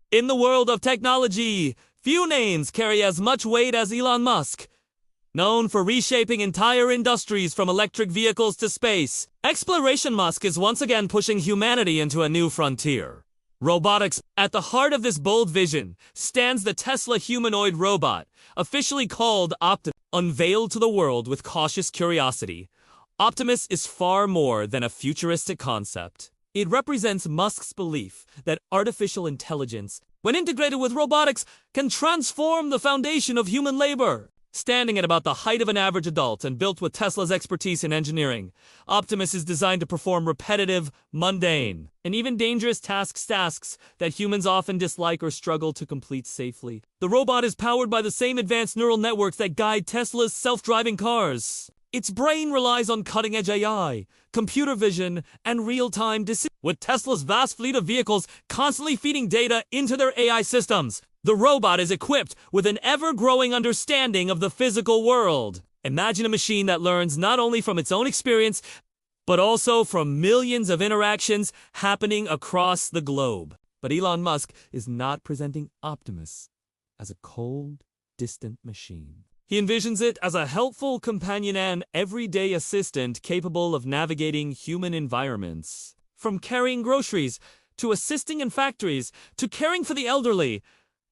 In the world of technology, few names carry as much weight as Elon Musk. Known for reshaping entire industries from electric vehicles to space, exploration Musk is once again pushing humanity into a new frontier. Robotics. At the heart of this bold vision stands the Tesla humanoid robot, officially called Optimus. Unveiled to the world with cautious curiosity, Optimus is far more than a futuristic concept. It represents Musk's belief that artificial intelligence, when integrated with robotics, can transform the foundation of human labor. Standing at about the height of an average adult and built with Tesla's expertise in engineering, Optimus is designed to perform repetitive, mundane, and even dangerous tasks that humans often dislike or struggle to complete safely. The robot is powered by the same advanced neural networks that guide Tesla's self-driving cars. Its brain relies on cutting-edge AI, computer vision, and real-time decisions. With Tesla's vast fleet of vehicles constantly feeding data into their AI systems, the robot is equipped with an ever-growing understanding of the physical world. Imagine a machine that learns not only from its own experience, but also from millions of interactions happening across the globe. But Elon Musk is not presenting Optimus as a cold, distant machine. He envisions it as a helpful companion and everyday assistant capable of navigating human environments. From carrying groceries, to assisting in factories, to caring for the elderly,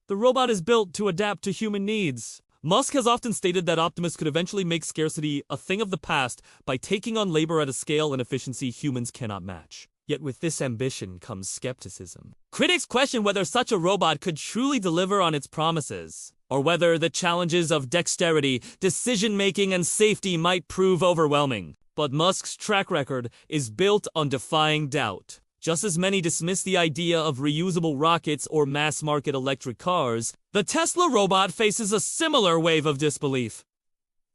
the robot is built to adapt to human needs. Musk has often stated that Optimus could eventually make scarcity a thing of the past by taking on labor at a scale and efficiency humans cannot match. Yet with this ambition comes skepticism. Critics question whether such a robot could truly deliver on its promises, or whether the challenges of dexterity, decision-making, and safety might prove overwhelming. But Musk's track record is built on defying doubt. Just as many dismiss the idea of reusable rockets or mass-market electric cars, the Tesla robot faces a similar wave of disbelief.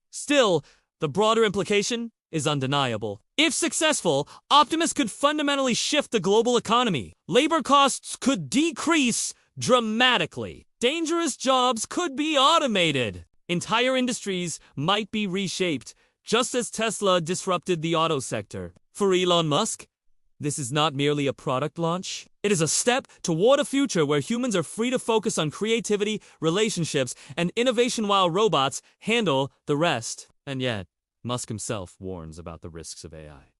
Still, the broader implication is undeniable. If successful, Optimus could fundamentally shift the global economy. Labor costs could decrease dramatically. Dangerous jobs could be automated. Entire industries might be reshaped, just as Tesla disrupted the auto sector. For Elon Musk, this is not merely a product launch. It is a step toward a future where humans are free to focus on creativity, relationships, and innovation while robots handle the rest. And yet, Musk himself warns about the risks of AI.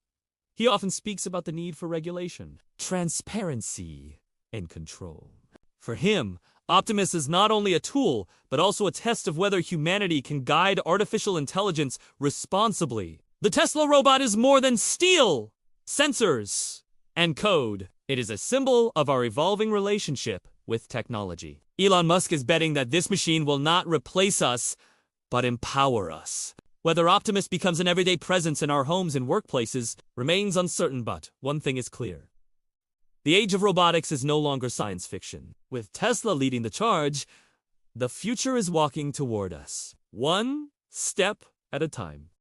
He often speaks about the need for regulation, transparency, and control. For him, Optimus is not only a tool, but also a test of whether humanity can guide artificial intelligence responsibly. The Tesla robot is more than steel, sensors, and code. It is a symbol of our evolving relationship with technology. Elon Musk is betting that this machine will not replace us, but empower us. Whether Optimus becomes an everyday presence in our homes and workplaces remains uncertain, but one thing is clear. The age of robotics is no longer science fiction. With Tesla leading the charge, the future is walking toward us, one step at a time.